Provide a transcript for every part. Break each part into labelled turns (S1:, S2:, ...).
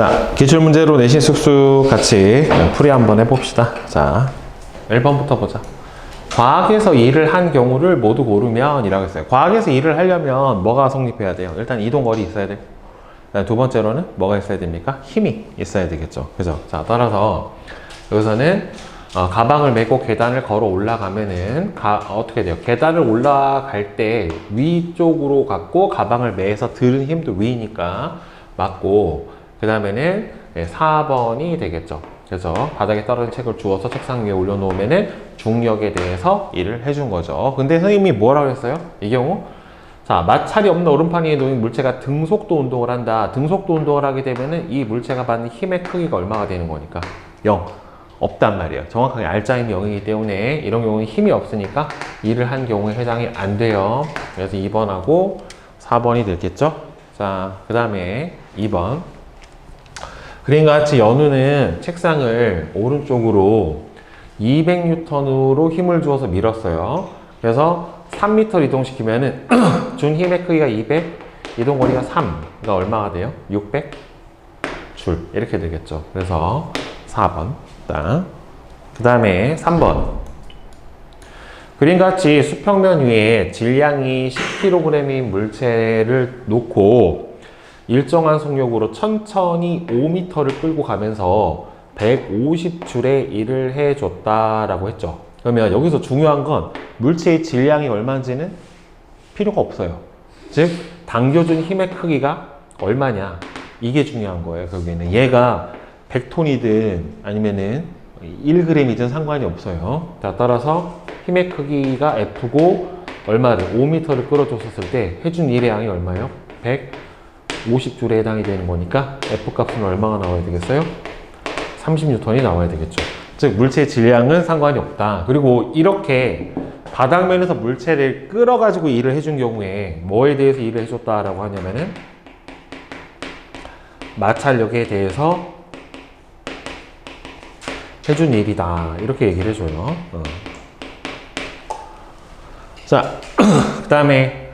S1: 자, 기출문제로 내신 숙수 같이 풀이 한번 해봅시다. 자, 1번부터 보자. 과학에서 일을 한 경우를 모두 고르면 이라고 했어요. 과학에서 일을 하려면 뭐가 성립해야 돼요? 일단 이동거리 있어야 돼. 두 번째로는 뭐가 있어야 됩니까? 힘이 있어야 되겠죠. 그죠? 자, 따라서 여기서는 가방을 메고 계단을 걸어 올라가면은 어떻게 돼요? 계단을 올라갈 때 위쪽으로 갖고 가방을 매서 들은 힘도 위니까 맞고, 그 다음에는 4번이 되겠죠. 그래서 바닥에 떨어진 책을 주워서 책상 위에 올려놓으면은 중력에 대해서 일을 해준 거죠. 근데 선생님이 뭐라고 했어요? 이 경우 자, 마찰이 없는 얼음판 위에 놓인 물체가 등속도 운동을 한다. 등속도 운동을 하게 되면은 이 물체가 받는 힘의 크기가 얼마가 되는 거니까 0 없단 말이에요. 정확하게 R자임이 0이기 때문에 이런 경우는 힘이 없으니까 일을 한 경우에 해당이 안 돼요. 그래서 2번하고 4번이 되겠죠. 자, 그 다음에 2번. 그림과 같이 연우는 책상을 오른쪽으로 200N으로 힘을 주어서 밀었어요. 그래서 3m 이동시키면은 준 힘의 크기가 200, 이동거리가 3, 그러니까 얼마가 돼요? 600줄 이렇게 되겠죠. 그래서 4번. 그 다음에 3번. 그림과 같이 수평면 위에 질량이 10kg인 물체를 놓고 일정한 속력으로 천천히 5m를 끌고 가면서 150줄의 일을 해줬다라고 했죠. 그러면 여기서 중요한 건 물체의 질량이 얼마인지는 필요가 없어요. 즉, 당겨준 힘의 크기가 얼마냐, 이게 중요한 거예요. 결국에는 얘가 100톤이든 아니면은 1g이든 상관이 없어요. 자, 따라서 힘의 크기가 F고 얼마를 5m를 끌어줬었을 때 해준 일의 양이 얼마예요? 150줄에 해당이 되는 거니까 F 값은 얼마가 나와야 되겠어요? 30N이 나와야 되겠죠. 즉, 물체의 질량은 상관이 없다. 그리고 이렇게 바닥면에서 물체를 끌어가지고 일을 해준 경우에 뭐에 대해서 일을 해줬다라고 하냐면은 마찰력에 대해서 해준 일이다. 이렇게 얘기를 해줘요. 자, 그 다음에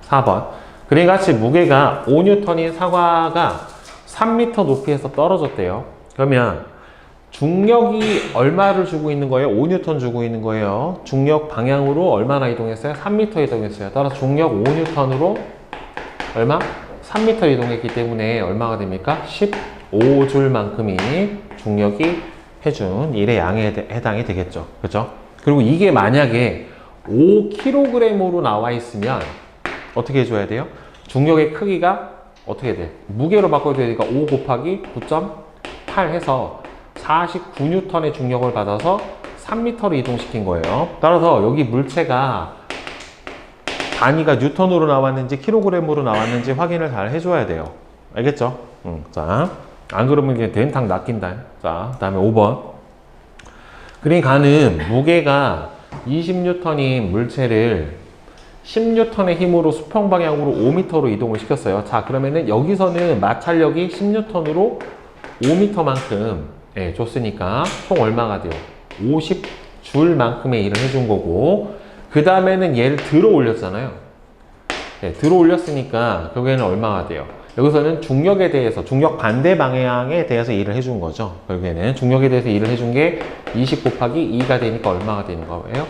S1: 4번. 그림 같이 무게가 5N인 사과가 3m 높이에서 떨어졌대요. 그러면 중력이 얼마를 주고 있는 거예요? 5N 주고 있는 거예요. 중력 방향으로 얼마나 이동했어요? 3m 이동했어요. 따라서 중력 5N으로 얼마? 3m 이동했기 때문에 얼마가 됩니까? 15줄만큼이 중력이 해준 일의 양에 해당이 되겠죠. 그렇죠? 그리고 이게 만약에 5kg으로 나와 있으면 어떻게 해줘야 돼요? 중력의 크기가 어떻게 돼? 무게로 바꿔야 되니까 5 곱하기 9.8 해서 49N의 중력을 받아서 3m를 이동시킨 거예요. 따라서 여기 물체가 단위가 뉴턴으로 나왔는지 킬로그램으로 나왔는지 확인을 잘 해줘야 돼요. 알겠죠? 자, 안 그러면 이제 된탕 낚인다. 자, 그 다음에 5번. 그림 가는 무게가 20N인 물체를 10N의 힘으로 수평 방향으로 5m로 이동을 시켰어요. 자, 그러면은 여기서는 마찰력이 10N으로 5m만큼 줬으니까 총 얼마가 돼요? 50줄만큼의 일을 해준 거고, 그 다음에는 얘를 들어 올렸잖아요. 들어 올렸으니까 결국에는 얼마가 돼요? 여기서는 중력에 대해서, 중력 반대 방향에 대해서 일을 해준 거죠. 결국에는 중력에 대해서 일을 해준 게 20 곱하기 2가 되니까 얼마가 되는 거예요?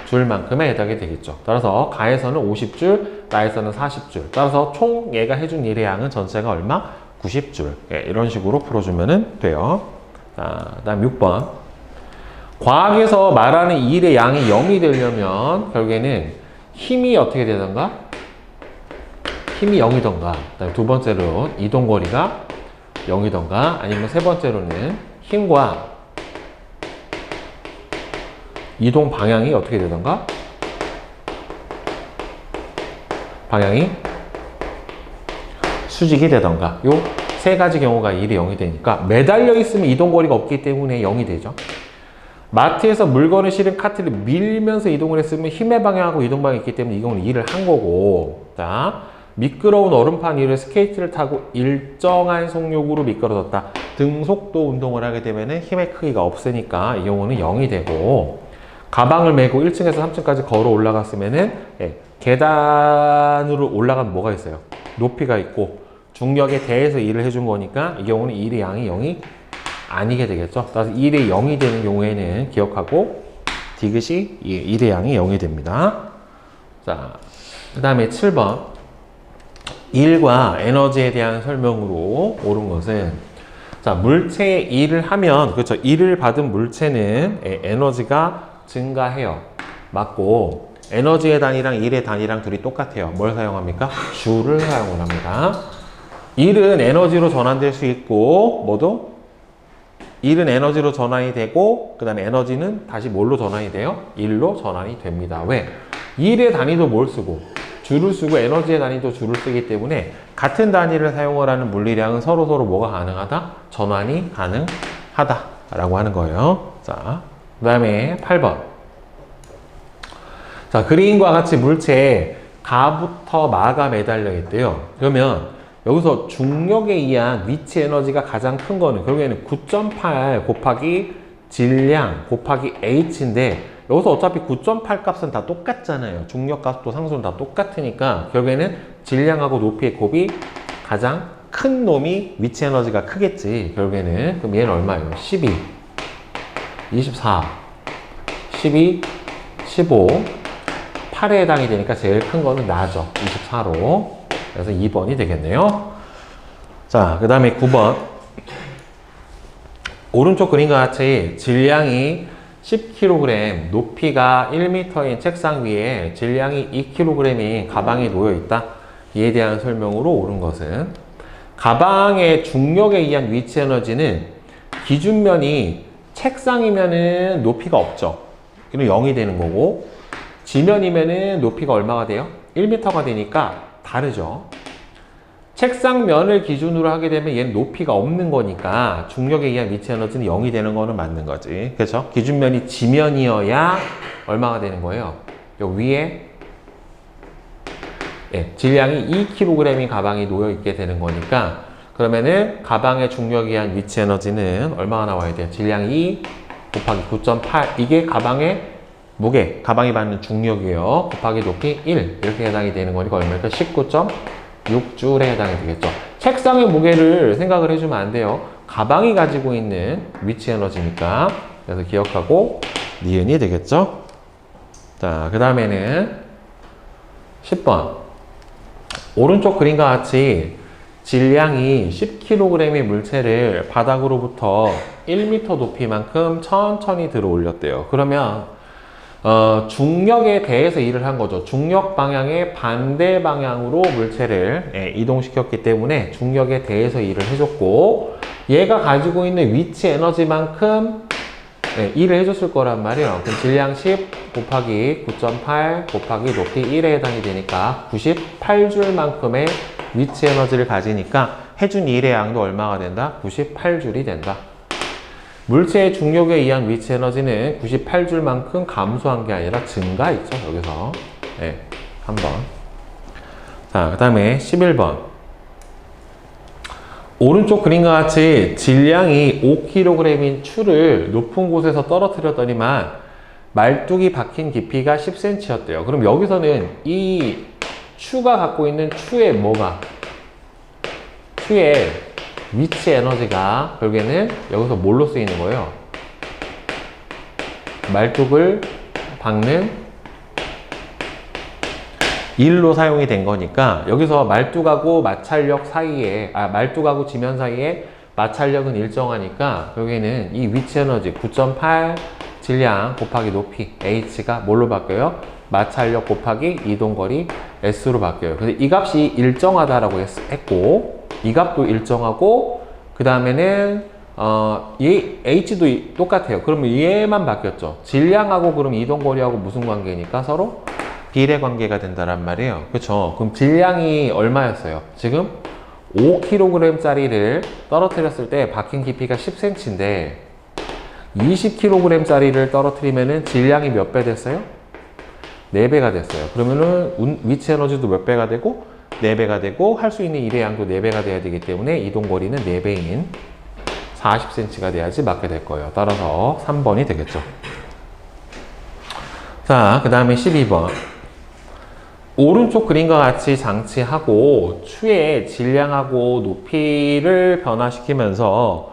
S1: 40줄만큼에 해당이 되겠죠. 따라서 가에서는 50줄, 나에서는 40줄. 따라서 총 얘가 해준 일의 양은 전체가 얼마? 90줄. 이런 식으로 풀어주면 돼요. 자, 그 다음 6번. 과학에서 말하는 일의 양이 0이 되려면 결국에는 힘이 어떻게 되던가? 힘이 0이던가, 그다음에 두 번째로 이동거리가 0이던가, 아니면 세 번째로는 힘과 이동 방향이 어떻게 되던가? 방향이 수직이 되던가. 요 세 가지 경우가 일이 0이 되니까 매달려 있으면 이동거리가 없기 때문에 0이 되죠. 마트에서 물건을 실은 카트를 밀면서 이동을 했으면 힘의 방향하고 이동 방향이 있기 때문에 이 경우는 일을 한 거고, 자, 미끄러운 얼음판 위를 스케이트를 타고 일정한 속력으로 미끄러졌다. 등속도 운동을 하게 되면 힘의 크기가 없으니까 이 경우는 0이 되고, 가방을 메고 1층에서 3층까지 걸어 올라갔으면은 계단으로 올라가면 뭐가 있어요? 높이가 있고 중력에 대해서 일을 해준 거니까 이 경우는 일의 양이 0이 아니게 되겠죠. 따라서 일의 0이 되는 경우에는 기억하고 디귿이 일의 양이 0이 됩니다. 자, 그 다음에 7번. 일과 에너지에 대한 설명으로 옳은 것은, 자, 물체에 일을 하면, 그렇죠. 일을 받은 물체는 에너지가 증가해요. 맞고, 에너지의 단위랑 일의 단위랑 둘이 똑같아요. 뭘 사용합니까? 줄을 사용을 합니다. 일은 에너지로 전환될 수 있고, 뭐도? 일은 에너지로 전환이 되고, 그 다음에 에너지는 다시 뭘로 전환이 돼요? 일로 전환이 됩니다. 왜? 일의 단위도 뭘 쓰고, 줄을 쓰고 에너지의 단위도 줄을 쓰기 때문에 같은 단위를 사용을 하는 물리량은 서로서로 뭐가 가능하다? 전환이 가능하다라고 하는 거예요. 자, 그 다음에 8번. 자, 그림과 같이 물체에 가부터 마가 매달려 있대요. 그러면 여기서 중력에 의한 위치 에너지가 가장 큰 거는 결국에는 9.8 곱하기 질량 곱하기 h인데, 여기서 어차피 9.8 값은 다 똑같잖아요. 중력 값도 상수는 다 똑같으니까 결국에는 질량하고 높이의 곱이 가장 큰 놈이 위치 에너지가 크겠지. 결국에는. 그럼 얘는 얼마예요? 12, 24, 12, 15, 8에 해당이 되니까 제일 큰 거는 나죠. 24로. 그래서 2번이 되겠네요. 자, 그 다음에 9번. 오른쪽 그림과 같이 질량이 10kg, 높이가 1m인 책상 위에 질량이 2kg인 가방이 놓여 있다. 이에 대한 설명으로 옳은 것은, 가방의 중력에 의한 위치 에너지는 기준면이 책상이면은 높이가 없죠. 이건 0이 되는 거고, 지면이면은 높이가 얼마가 돼요? 1m가 되니까 다르죠. 책상면을 기준으로 하게 되면 얘는 높이가 없는 거니까 중력에 의한 위치 에너지는 0이 되는 거는 맞는 거지. 그렇죠? 기준면이 지면이어야 얼마가 되는 거예요? 요 위에 질량이 2kg인 가방이 놓여 있게 되는 거니까, 그러면은 가방의 중력에 의한 위치 에너지는 얼마가 나와야 돼요? 질량 2 곱하기 9.8. 이게 가방의 무게, 가방이 받는 중력이에요. 곱하기 높이 1. 이렇게 해당이 되는 거니까 얼마일까? 19.6줄에 해당이 되겠죠. 책상의 무게를 생각을 해주면 안 돼요. 가방이 가지고 있는 위치 에너지니까. 그래서 기억하고 니은이 되겠죠. 자, 그 다음에는 10번. 오른쪽 그림과 같이 질량이 10kg의 물체를 바닥으로부터 1m 높이만큼 천천히 들어 올렸대요. 그러면 중력에 대해서 일을 한 거죠. 중력 방향의 반대 방향으로 물체를 이동시켰기 때문에 중력에 대해서 일을 해줬고, 얘가 가지고 있는 위치 에너지만큼 일을 해줬을 거란 말이에요. 그럼 질량 10 곱하기 9.8 곱하기 높이 1에 해당이 되니까 98줄만큼의 위치 에너지를 가지니까 해준 일의 양도 얼마가 된다? 98줄이 된다. 물체의 중력에 의한 위치 에너지는 98줄만큼 감소한 게 아니라 증가했죠. 여기서. 한 번. 자, 그 다음에 11번. 오른쪽 그림과 같이 질량이 5kg인 추를 높은 곳에서 떨어뜨렸더니만 말뚝이 박힌 깊이가 10cm였대요. 그럼 여기서는 이 추가 갖고 있는 추의 뭐가? 추의 위치 에너지가 결국에는 여기서 뭘로 쓰이는 거예요? 말뚝을 박는 일로 사용이 된 거니까, 여기서 말뚝하고 마찰력 사이에, 말뚝하고 지면 사이에 마찰력은 일정하니까 여기는 이 위치 에너지 9.8 질량 곱하기 높이 h가 뭘로 바뀌어요? 마찰력 곱하기 이동거리 s로 바뀌어요. 그래서 이 값이 일정하다라고 했고, 이 값도 일정하고, 그 다음에는 얘 h도 똑같아요. 그러면 얘만 바뀌었죠. 질량하고 그럼 이동거리하고 무슨 관계니까 서로 비례 관계가 된다란 말이에요. 그렇죠? 그럼 질량이 얼마였어요? 지금 5kg짜리를 떨어뜨렸을 때 박힌 깊이가 10cm인데 20kg짜리를 떨어뜨리면은 질량이 몇 배 됐어요? 4배가 됐어요. 그러면은 위치 에너지도 몇 배가 되고 4배가 되고 할 수 있는 일의 양도 4배가 돼야 되기 때문에 이동거리는 4배인 40cm가 돼야지 맞게 될 거예요. 따라서 3번이 되겠죠. 자, 그 다음에 12번. 오른쪽 그림과 같이 장치하고 추의 질량하고 높이를 변화시키면서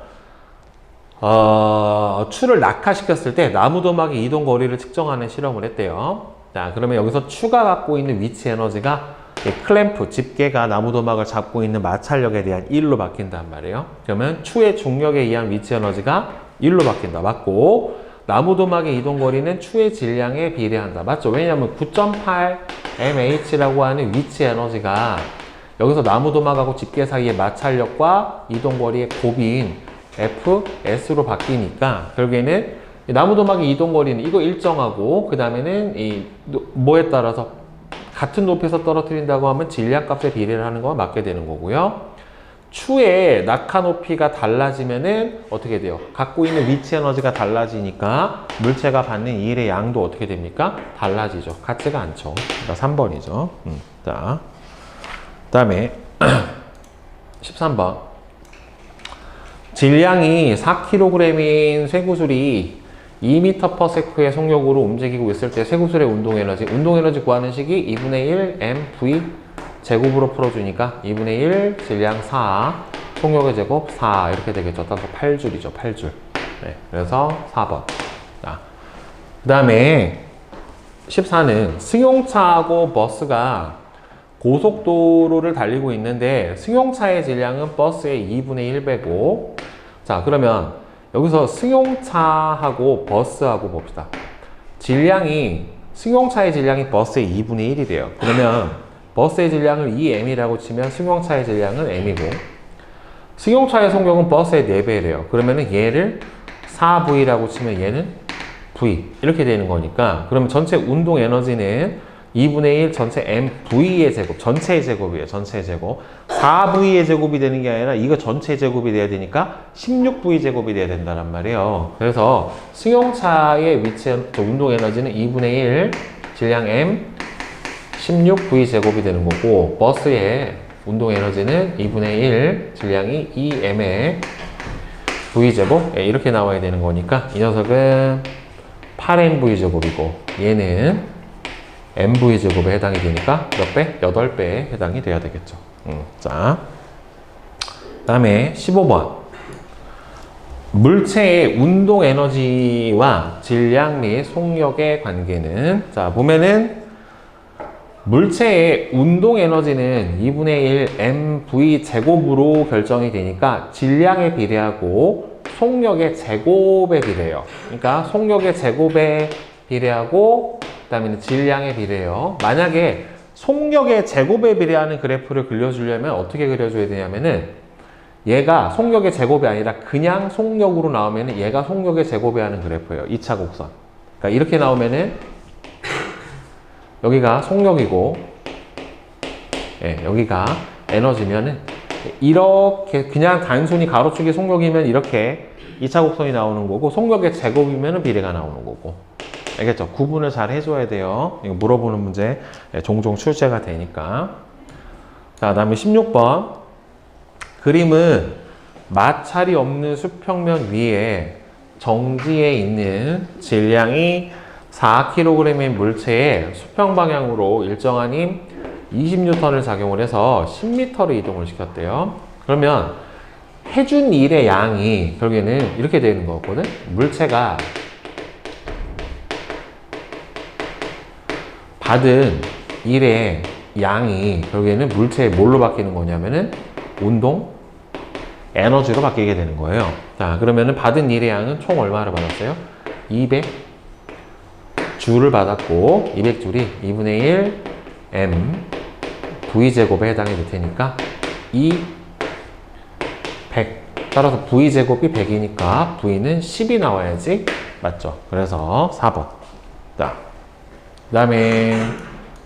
S1: 추를 낙하시켰을 때 나무도막의 이동 거리를 측정하는 실험을 했대요. 자, 그러면 여기서 추가 갖고 있는 위치 에너지가 클램프, 집게가 나무도막을 잡고 있는 마찰력에 대한 1로 바뀐단 말이에요. 그러면 추의 중력에 의한 위치 에너지가 1로 바뀐다. 맞고, 나무도막의 이동 거리는 추의 질량에 비례한다. 맞죠? 왜냐하면 9.8 mh라고 하는 위치 에너지가 여기서 나무도막하고 집게 사이의 마찰력과 이동 거리의 곱인 fs로 바뀌니까 결국에는 나무도막의 이동 거리는 이거 일정하고 그 다음에는 이 뭐에 따라서 같은 높이에서 떨어뜨린다고 하면 질량값에 비례를 하는 거와 맞게 되는 거고요. 추의 낙하 높이가 달라지면은 어떻게 돼요? 갖고 있는 위치 에너지가 달라지니까 물체가 받는 일의 양도 어떻게 됩니까? 달라지죠. 같지가 않죠. 그러니까 3번이죠. 자, 그 다음에 13번. 질량이 4kg인 쇠구슬이 2m/s의 속력으로 움직이고 있을 때 쇠구슬의 운동에너지 구하는 식이 2분의 1 mv 제곱으로 풀어주니까 2분의 1 질량 4 속력의 제곱 4 이렇게 되겠죠. 따라서 8줄이죠. 8줄. 네, 그래서 4번. 자, 그 다음에 14는 승용차하고 버스가 고속도로를 달리고 있는데 승용차의 질량은 버스의 2분의 1 배고, 자, 그러면 여기서 승용차하고 버스하고 봅시다. 승용차의 질량이 버스의 2분의 1이 돼요. 그러면 버스의 질량을 2m이라고 치면 승용차의 질량은 m이고, 승용차의 속력은 버스의 4배래요. 그러면은 얘를 4v라고 치면 얘는 v. 이렇게 되는 거니까, 그러면 전체 운동 에너지는 2분의 1 전체 mv의 제곱, 전체의 제곱이에요. 전체의 제곱. 4v의 제곱이 되는 게 아니라 이거 전체의 제곱이 돼야 되니까 16v 제곱이 돼야 된다는 말이에요. 그래서 승용차의 운동 에너지는 2분의 1 질량 m 16v 제곱이 되는 거고, 버스의 운동 에너지는 2분의 1 질량이 2m의 v 제곱, 이렇게 나와야 되는 거니까 이 녀석은 8mv 제곱이고 얘는 mv 제곱에 해당이 되니까 몇 배? 8배에 해당이 돼야 되겠죠. 자, 그 다음에 15번. 물체의 운동 에너지와 질량 및 속력의 관계는, 자, 보면은 물체의 운동 에너지는 2분의 1 mv 제곱으로 결정이 되니까 질량에 비례하고 속력의 제곱에 비례해요. 그러니까 속력의 제곱에 비례하고 그 다음에 질량에 비례해요. 만약에 속력의 제곱에 비례하는 그래프를 그려주려면 어떻게 그려줘야 되냐면은 얘가 속력의 제곱이 아니라 그냥 속력으로 나오면은 얘가 속력의 제곱에 하는 그래프예요. 2차 곡선. 그러니까 이렇게 나오면은 여기가 속력이고, 예, 여기가 에너지면은 이렇게 그냥 단순히 가로축이 속력이면 이렇게 2차 곡선이 나오는 거고, 속력의 제곱이면 비례가 나오는 거고. 알겠죠? 구분을 잘 해줘야 돼요. 이거 물어보는 문제 종종 출제가 되니까. 자, 그 다음에 16번. 그림은 마찰이 없는 수평면 위에 정지에 있는 질량이 4kg인 물체에 수평 방향으로 일정한 힘 20N을 작용을 해서 10m를 이동을 시켰대요. 그러면 해준 일의 양이 결국에는 이렇게 되는 거거든. 물체가 받은 일의 양이 결국에는 물체에 뭘로 바뀌는 거냐면은 운동 에너지로 바뀌게 되는 거예요. 자, 그러면은 받은 일의 양은 총 얼마를 받았어요? 200줄을 받았고, 200줄이 2분의 1 m v제곱에 해당이 될 테니까 100. 따라서 v제곱이 100이니까 v는 10이 나와야지. 맞죠? 그래서 4번. 자, 그 다음에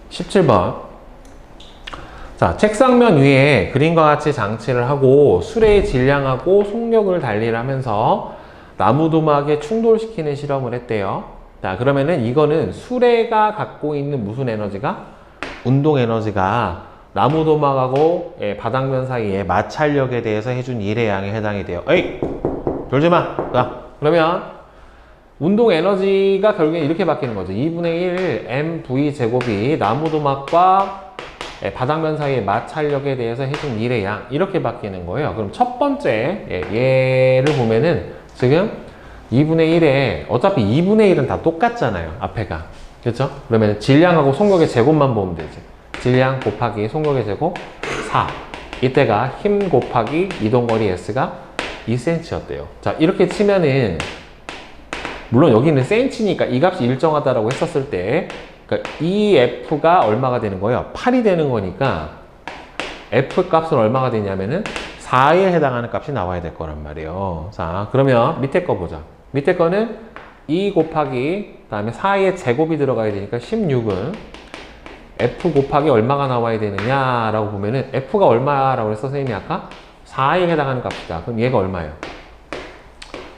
S1: 17번. 자, 책상면 위에 그림과 같이 장치를 하고 수레의 질량하고 속력을 달리를 하면서 나무도막에 충돌시키는 실험을 했대요. 자, 그러면은 이거는 수레가 갖고 있는 무슨 에너지가? 운동 에너지가 나무도막하고 바닥면 사이에 마찰력에 대해서 해준 일의 양에 해당이 돼요. 에이! 졸지 마! 자, 그러면 운동 에너지가 결국엔 이렇게 바뀌는 거죠. 2분의 1 mv 제곱이 나무도막과 바닥면 사이의 마찰력에 대해서 해준 일의 양, 이렇게 바뀌는 거예요. 그럼 첫 번째 얘를 보면은 지금 2분의 1에 어차피 2분의 1은 다 똑같잖아요. 앞에가. 그렇죠? 그러면 질량하고 속력의 제곱만 보면 되지. 질량 곱하기 속력의 제곱 4. 이때가 힘 곱하기 이동거리 S가 2cm였대요. 자, 이렇게 치면은 물론 여기는 cm니까 이 값이 일정하다라고 했었을 때 그러니까 EF가 얼마가 되는 거예요? 8이 되는 거니까 F 값은 얼마가 되냐면은 4에 해당하는 값이 나와야 될 거란 말이에요. 자, 그러면 밑에 거 보자. 밑에 거는 2 곱하기 그다음에 4의 제곱이 들어가야 되니까 16은 F 곱하기 얼마가 나와야 되느냐라고 보면은 F가 얼마라고 그랬어 선생님이 아까? 4에 해당하는 값이다. 그럼 얘가 얼마예요?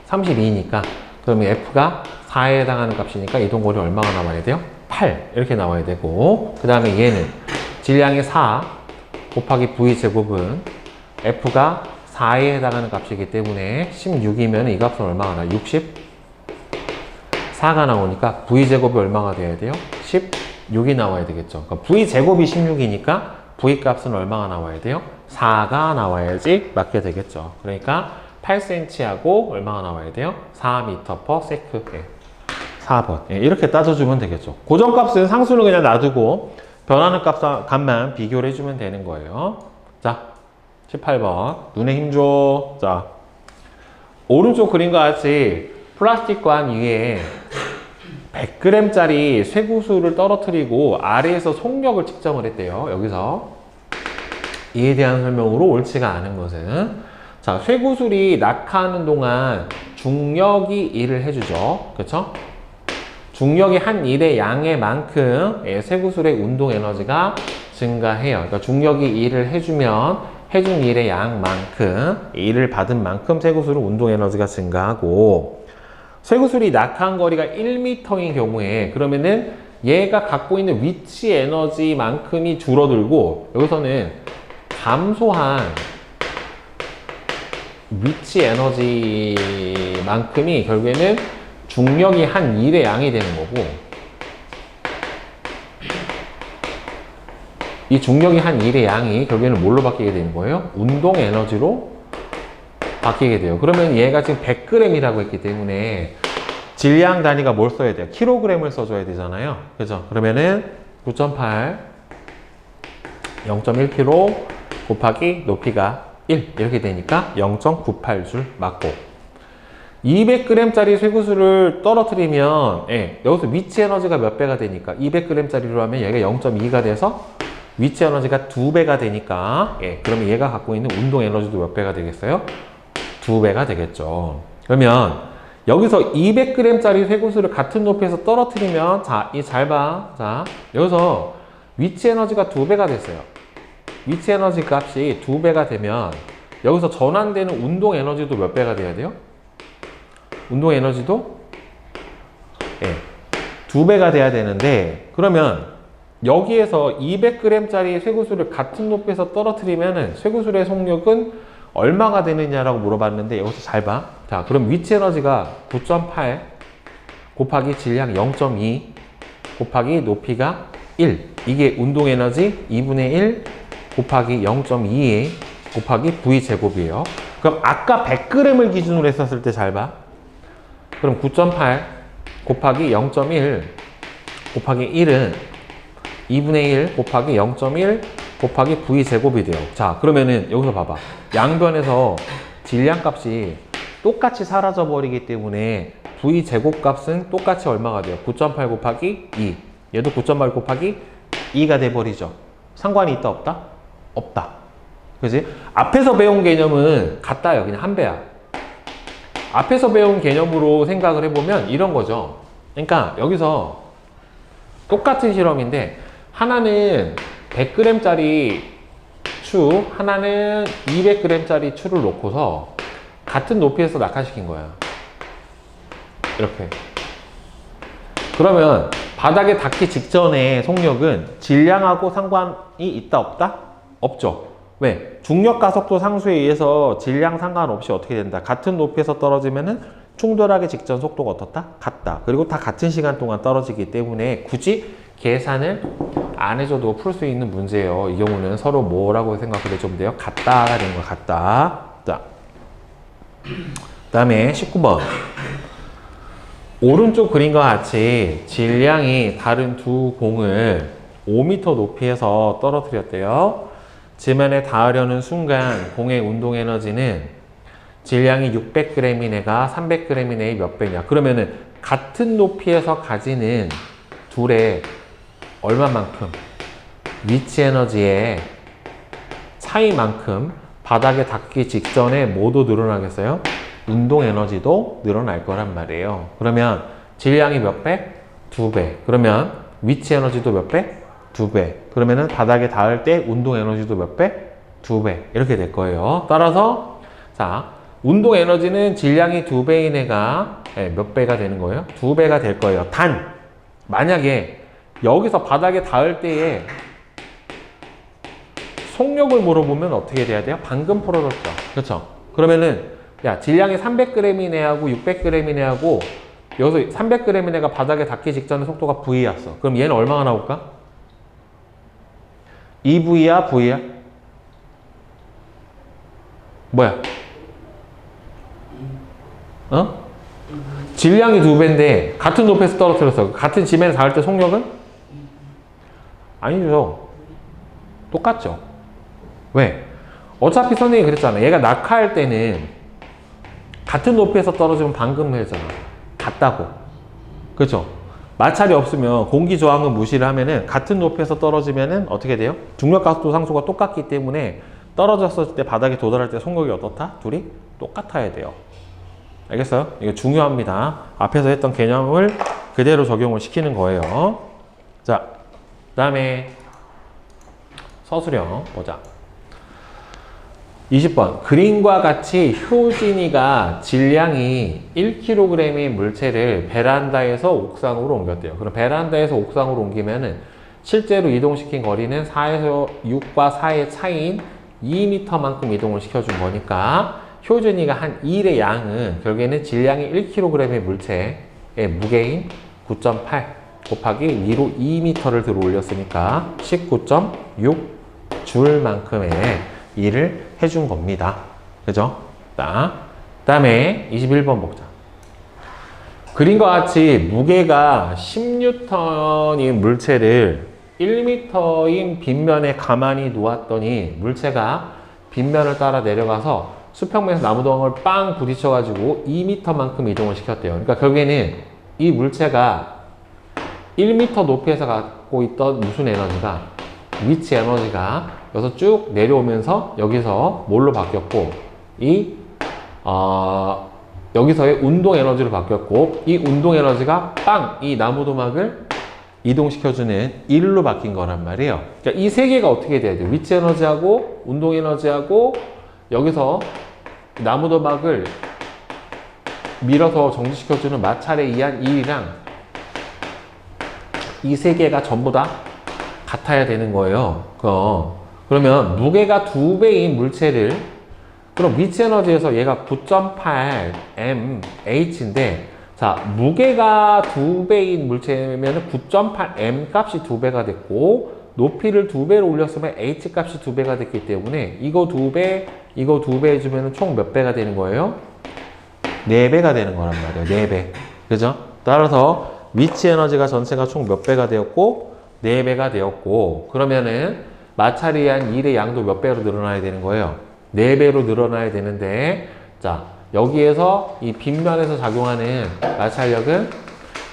S1: 32니까 그러면 F가 4에 해당하는 값이니까 이동거리 얼마가 나와야 돼요? 8 이렇게 나와야 되고 그 다음에 얘는 질량의 4 곱하기 V 제곱은 F가 4에 해당하는 값이기 때문에 16이면 이 값은 얼마가 나요? 64가 나오니까 V 제곱이 얼마가 돼야 돼요? 16이 나와야 되겠죠. 그러니까 V 제곱이 16이니까 V 값은 얼마가 나와야 돼요? 4가 나와야지 맞게 되겠죠. 그러니까 8cm하고 얼마가 나와야 돼요? 4m/s. 4번. 이렇게 따져주면 되겠죠. 고정값은 상수는 그냥 놔두고 변하는 값만 비교를 해주면 되는 거예요. 자, 18번. 눈에 힘줘. 자, 오른쪽 그림과 같이 플라스틱 관 위에 100g짜리 쇠구슬을 떨어뜨리고 아래에서 속력을 측정을 했대요. 여기서 이에 대한 설명으로 옳지가 않은 것은 자, 쇠구슬이 낙하하는 동안 중력이 일을 해주죠. 그렇죠? 중력이 한 일의 양의 만큼 쇠구슬의 운동 에너지가 증가해요. 그러니까 중력이 일을 해주면 해준 일의 양만큼 일을 받은 만큼 쇠구슬은 운동 에너지가 증가하고 쇠구슬이 낙하한 거리가 1m인 경우에 그러면은 얘가 갖고 있는 위치 에너지만큼이 줄어들고 여기서는 감소한 위치 에너지만큼이 결국에는 중력이 한 일의 양이 되는 거고 이 중력이 한 일의 양이 결국에는 뭘로 바뀌게 되는 거예요? 운동 에너지로 바뀌게 돼요. 그러면 얘가 지금 100g이라고 했기 때문에 질량 단위가 뭘 써야 돼요? 킬로그램을 써줘야 되잖아요. 그죠? 그러면은 9.8 0.1kg 곱하기 높이가 1 이렇게 되니까 0.98줄 맞고 200g짜리 쇠구슬을 떨어뜨리면 여기서 위치 에너지가 몇 배가 되니까 200g짜리로 하면 얘가 0.2가 돼서 위치 에너지가 2배가 되니까 그러면 얘가 갖고 있는 운동 에너지도 몇 배가 되겠어요? 2배가 되겠죠. 그러면 여기서 200g짜리 쇠구슬을 같은 높이에서 떨어뜨리면 자, 잘 봐. 자, 여기서 위치 에너지가 2배가 됐어요. 위치 에너지 값이 2배가 되면 여기서 전환되는 운동 에너지도 몇 배가 돼야 돼요? 운동 에너지도 2배가 돼야 되는데 그러면 여기에서 200g짜리 쇠구슬을 같은 높이에서 떨어뜨리면은 쇠구슬의 속력은 얼마가 되느냐라고 물어봤는데 여기서 잘 봐. 자, 그럼 위치 에너지가 9.8 곱하기 질량 0.2 곱하기 높이가 1 이게 운동 에너지 2분의 1 곱하기 0.2 곱하기 V 제곱이에요. 그럼 아까 100g을 기준으로 했었을 때 잘 봐. 그럼 9.8 곱하기 0.1 곱하기 1은 2분의 1 곱하기 0.1 곱하기 V 제곱이 돼요. 자, 그러면은 여기서 봐봐. 양변에서 질량 값이 똑같이 사라져 버리기 때문에 V 제곱 값은 똑같이 얼마가 돼요? 9.8 곱하기 2. 얘도 9.8 곱하기 2가 돼 버리죠. 상관이 있다 없다? 없다. 그지? 앞에서 배운 개념은 같다요. 그냥 한 배야. 앞에서 배운 개념으로 생각을 해보면 이런 거죠. 그러니까 여기서 똑같은 실험인데 하나는 100g짜리 추, 하나는 200g짜리 추를 놓고서 같은 높이에서 낙하시킨 거야. 이렇게. 그러면 바닥에 닿기 직전의 속력은 질량하고 상관이 있다 없다? 없죠. 왜? 중력 가속도 상수에 의해서 질량 상관없이 어떻게 된다? 같은 높이에서 떨어지면은 충돌하기 직전 속도가 어떻다? 같다. 그리고 다 같은 시간 동안 떨어지기 때문에 굳이 계산을 안 해줘도 풀 수 있는 문제예요. 이 경우는 서로 뭐라고 생각을 해주면 돼요? 같다가 되는 거야. 같다. 자, 그 다음에 19번. 오른쪽 그림과 같이 질량이 다른 두 공을 5m 높이에서 떨어뜨렸대요. 지면에 닿으려는 순간 공의 운동 에너지는 질량이 600g이네가 300g이네 몇 배냐. 그러면은 같은 높이에서 가지는 둘의 얼마만큼 위치 에너지의 차이만큼 바닥에 닿기 직전에 뭐도 늘어나겠어요? 운동 에너지도 늘어날 거란 말이에요. 그러면 질량이 몇 배? 2배. 그러면 위치 에너지도 몇 배? 2배. 그러면은 바닥에 닿을 때 운동 에너지도 몇 배? 2배. 이렇게 될 거예요. 따라서 자, 운동 에너지는 질량이 2배인 애가 몇 배가 되는 거예요? 2배가 될 거예요. 단 만약에 여기서 바닥에 닿을 때에 속력을 물어보면 어떻게 돼야 돼요? 방금 풀어줬죠. 그렇죠? 그러면은 야, 질량이 300g인 애하고 600g인 애하고 여기서 300g인 애가 바닥에 닿기 직전에 속도가 V였어. 그럼 얘는 얼마가 나올까? 2V야? V야? 뭐야? 어? 질량이 2배인데 같은 높이에서 떨어뜨렸어. 같은 지면에 닿을 때 속력은? 아니죠. 똑같죠. 왜? 어차피 선생님이 그랬잖아. 얘가 낙하할 때는 같은 높이에서 떨어지면 방금 했잖아. 같다고. 그렇죠? 마찰이 없으면 공기 저항은 무시를 하면은 같은 높이에서 떨어지면은 어떻게 돼요? 중력 가속도 상수가 똑같기 때문에 떨어졌을 때 바닥에 도달할 때 속력이 어떻다? 둘이 똑같아야 돼요. 알겠어요? 이거 중요합니다. 앞에서 했던 개념을 그대로 적용을 시키는 거예요. 자, 그 다음에 서술형 보자. 20번. 그림과 같이 효진이가 질량이 1kg의 물체를 베란다에서 옥상으로 옮겼대요. 그럼 베란다에서 옥상으로 옮기면은 실제로 이동시킨 거리는 4에서 6과 4의 차이인 2m만큼 이동을 시켜준 거니까 효준이가 한 1의 양은 결국에는 질량이 1kg의 물체의 무게인 9.8 곱하기 위로 2m를 들어 올렸으니까 19.6 줄만큼의 일을 해준 겁니다. 그죠? 그 다음에 21번 보자. 그림과 같이 무게가 10N인 물체를 1m인 빗면에 가만히 놓았더니 물체가 빗면을 따라 내려가서 수평면에서 나무덩을 빵 부딪혀가지고 2m만큼 이동을 시켰대요. 그러니까 결국에는 이 물체가 1m 높이에서 갖고 있던 무슨 에너지가 위치 에너지가 여기서 쭉 내려오면서 여기서 뭘로 바뀌었고 여기서의 운동 에너지로 바뀌었고 이 운동 에너지가 빵! 이 나무도막을 이동시켜주는 일로 바뀐 거란 말이에요. 그러니까 이 세 개가 어떻게 돼야 돼요? 위치 에너지하고 운동 에너지하고 여기서 나무도막을 밀어서 정지시켜주는 마찰에 의한 일이랑 이 세 개가 전부 다 같아야 되는 거예요. 그러면 무게가 2배인 물체를 그럼 위치 에너지에서 얘가 9.8 mh인데 자 무게가 2배인 물체면 9.8 m 값이 2배가 됐고 높이를 2배로 올렸으면 h 값이 2배가 됐기 때문에 이거 2배 이거 2배 해주면 총 몇 배가 되는 거예요? 4배가 되는 거란 말이에요. 4배. 그죠? 따라서 위치 에너지가 전체가 총 몇 배가 되었고 4배가 되었고 그러면은 마찰에 의한 일의 양도 몇 배로 늘어나야 되는 거예요? 4배로 늘어나야 되는데 자 여기에서 이 빗면에서 작용하는 마찰력은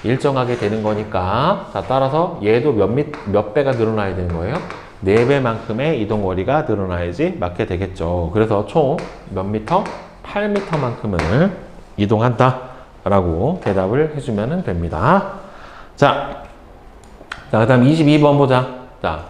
S1: 일정하게 되는 거니까 자 따라서 얘도 몇 배가 늘어나야 되는 거예요? 4배만큼의 이동거리가 늘어나야지 맞게 되겠죠. 그래서 총 몇 미터? 8m만큼을 이동한다 라고 대답을 해주면 됩니다. 자, 그 다음 22번 보자. 자,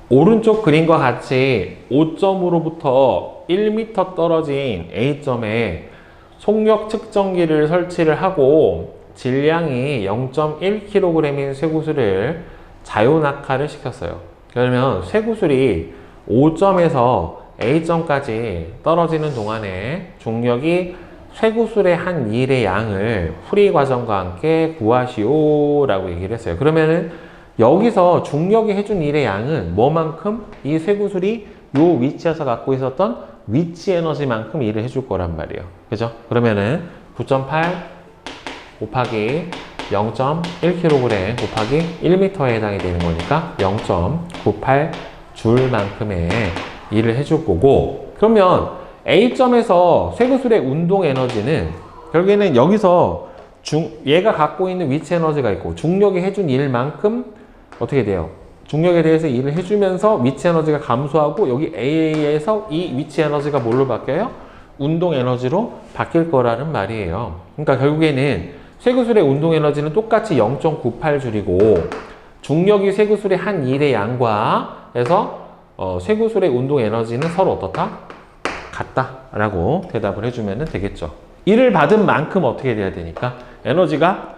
S1: 오른쪽 그림과 같이 5점으로부터 1m 떨어진 A점에 속력 측정기를 설치를 하고 질량이 0.1kg인 쇠구슬을 자유낙하를 시켰어요. 그러면 쇠구슬이 5점에서 A점까지 떨어지는 동안에 중력이 쇠구슬의 한 일의 양을 풀이 과정과 함께 구하시오 라고 얘기를 했어요. 그러면은 여기서 중력이 해준 일의 양은 뭐만큼? 이 쇠구슬이 요 위치에서 갖고 있었던 위치 에너지만큼 일을 해줄 거란 말이에요. 그죠? 그러면은 9.8 곱하기 0.1kg 곱하기 1m에 해당이 되는 거니까 0.98 줄만큼의 일을 해줄 거고, 그러면 A점에서 쇠구슬의 운동 에너지는 결국에는 여기서 얘가 갖고 있는 위치 에너지가 있고 중력이 해준 일만큼 어떻게 돼요? 중력에 대해서 일을 해주면서 위치 에너지가 감소하고 여기 A에서 이 위치 에너지가 뭘로 바뀌어요? 운동 에너지로 바뀔 거라는 말이에요. 그러니까 결국에는 쇠구슬의 운동 에너지는 똑같이 0.98줄이고 중력이 쇠구슬의 한 일의 양과 해서 쇠구슬의 운동 에너지는 서로 어떻다? 같다 라고 대답을 해주면 되겠죠. 일을 받은 만큼 어떻게 돼야 되니까 에너지가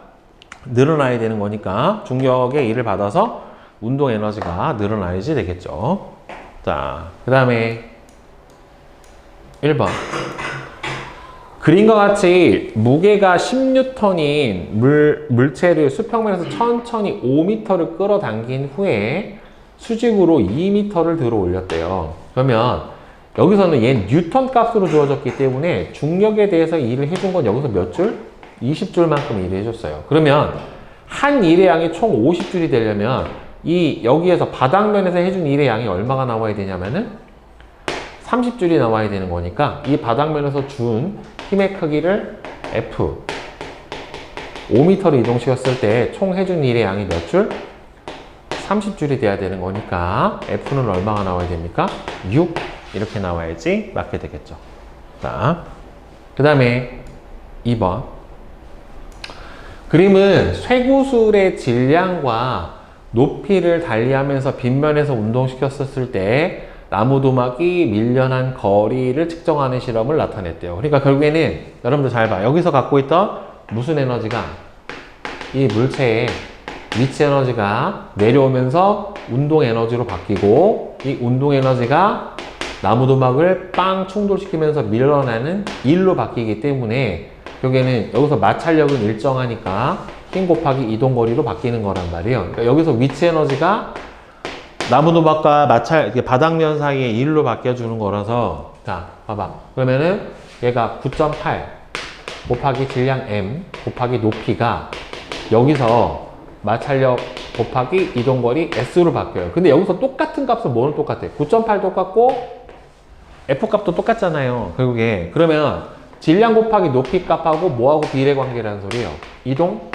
S1: 늘어나야 되는 거니까 중력의 일을 받아서 운동 에너지가 늘어나야지 되겠죠. 자, 그 다음에 1번. 그림과 같이 무게가 10N인 물체를 수평면에서 천천히 5m를 끌어당긴 후에 수직으로 2m를 들어 올렸대요. 그러면 여기서는 얘 뉴턴 값으로 주어졌기 때문에 중력에 대해서 일을 해준 건 여기서 몇 줄? 20줄만큼 일을 해줬어요. 그러면 한 일의 양이 총 50줄이 되려면 여기에서 바닥면에서 해준 일의 양이 얼마가 나와야 되냐면은 30줄이 나와야 되는 거니까 이 바닥면에서 준 힘의 크기를 F 5m를 이동시켰을 때 총 해준 일의 양이 몇 줄? 30줄이 돼야 되는 거니까 F는 얼마가 나와야 됩니까? 6 이렇게 나와야지 맞게 되겠죠. 자, 그 다음에 2번. 그림은 쇠구슬의 질량과 높이를 달리하면서 빗면에서 운동시켰을 때 나무도막이 밀려난 거리를 측정하는 실험을 나타냈대요. 그러니까 결국에는 여러분들 잘 봐. 여기서 갖고 있던 무슨 에너지가 이 물체의 위치 에너지가 내려오면서 운동 에너지로 바뀌고 이 운동 에너지가 나무도막을 빵 충돌시키면서 밀어내는 일로 바뀌기 때문에 결국에는 여기서 마찰력은 일정하니까 힘 곱하기 이동거리로 바뀌는 거란 말이에요. 그러니까 여기서 위치 에너지가 나무도막과 바닥면 사이의 일로 바뀌어주는 거라서, 자, 봐봐. 그러면은 얘가 9.8 곱하기 질량 M 곱하기 높이가 여기서 마찰력 곱하기 이동거리 S로 바뀌어요. 근데 여기서 똑같은 값은 뭐는 똑같아? 9.8 똑같고 F 값도 똑같잖아요. 결국에. 그러면 질량 곱하기 높이 값하고 뭐하고 비례관계라는 소리예요? 이동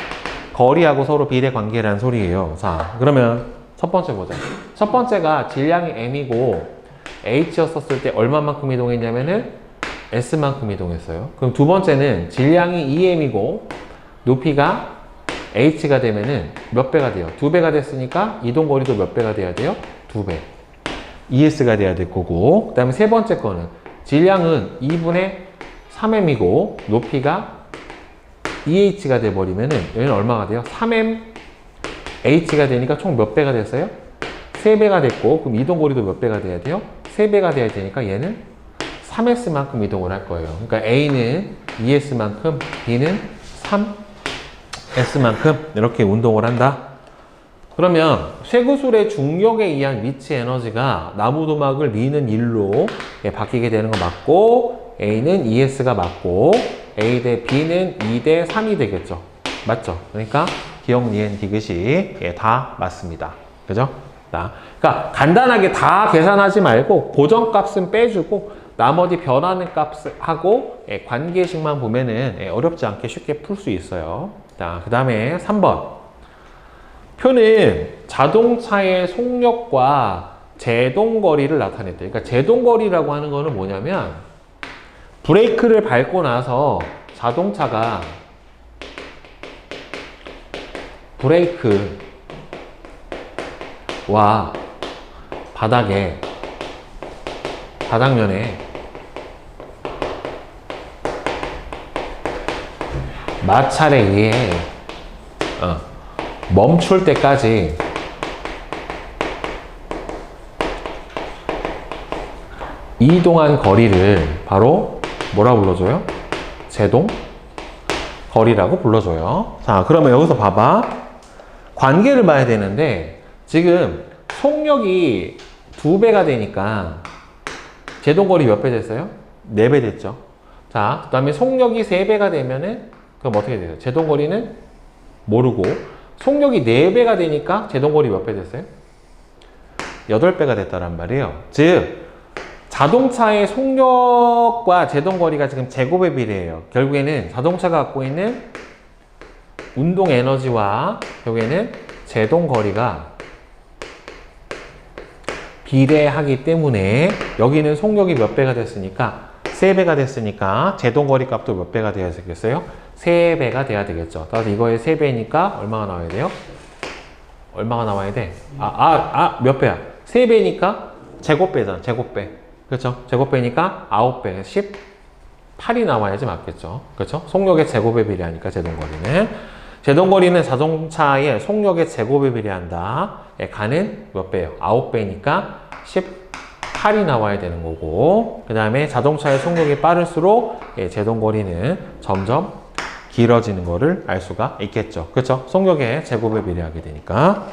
S1: 거리하고 서로 비례관계라는 소리예요. 자, 그러면 첫 번째 보자. 첫 번째가 질량이 M이고 H였었을 때 얼마만큼 이동했냐면은 S만큼 이동했어요. 그럼 두 번째는 질량이 2M이고 높이가 H가 되면은 몇 배가 돼요? 2배가 됐으니까 이동거리도 몇 배가 돼야 돼요? 2배. ES가 돼야 될 거고, 그 다음에 세 번째 거는 질량은 2분의 3M이고 높이가 2H가 돼버리면은 여기는 얼마가 돼요? 3MH가 되니까 총 몇 배가 됐어요? 3배가 됐고, 그럼 이동거리도 몇 배가 돼야 돼요? 3배가 돼야 되니까 얘는 3S만큼 이동을 할 거예요. 그러니까 A는 2S만큼, B는 3S만큼 이렇게 운동을 한다. 그러면 쇠구슬의 중력에 의한 위치 에너지가 나무도막을 미는 일로 바뀌게 되는 거 맞고, A는 2S가 맞고 A 대 B는 2 대 3이 되겠죠. 맞죠? 그러니까 기억, 니은, 디귿이 다 맞습니다. 그죠? 그러니까 간단하게 다 계산하지 말고 고정값은 빼주고 나머지 변하는 값하고 관계식만 보면은 어렵지 않게 쉽게 풀 수 있어요. 자, 그 다음에 3번. 표는 자동차의 속력과 제동거리를 나타냈대요. 그러니까 제동거리라고 하는 거는 뭐냐면 브레이크를 밟고 나서 자동차가 브레이크와 바닥면에 마찰에 의해 멈출 때까지 이동한 거리를 바로 뭐라고 불러줘요? 제동 거리라고 불러줘요. 자, 그러면 여기서 봐봐. 관계를 봐야 되는데 지금 속력이 2배가 되니까 제동거리 몇 배 됐어요? 4배 됐죠. 자, 그 다음에 속력이 3배가 되면은 그럼 어떻게 돼요? 제동거리는 모르고 속력이 4배가 되니까 제동거리 몇 배 됐어요? 8배가 됐다란 말이에요. 즉 자동차의 속력과 제동거리가 지금 제곱에 비례해요. 결국에는 자동차가 갖고 있는 운동 에너지와 결국에는 제동거리가 비례하기 때문에 여기는 속력이 몇 배가 됐으니까 3배가 됐으니까 제동거리 값도 몇 배가 돼야 되겠어요? 3배가 돼야 되겠죠. 따라서 이거의 3배니까 얼마가 나와야 돼요? 얼마가 나와야 돼? 몇 배야? 3배니까 제곱배잖아. 제곱배. 그렇죠? 제곱배니까 9배. 18이 나와야지 맞겠죠. 그렇죠? 속력의 제곱에 비례하니까 제동거리는. 제동거리는 자동차의 속력의 제곱에 비례한다. 가는 몇 배예요? 9배니까 18이 나와야 되는 거고, 그 다음에 자동차의 속력이 빠를수록 제동거리는 점점 길어지는 거를 알 수가 있겠죠. 그렇죠? 속력의 제곱에 비례하게 되니까.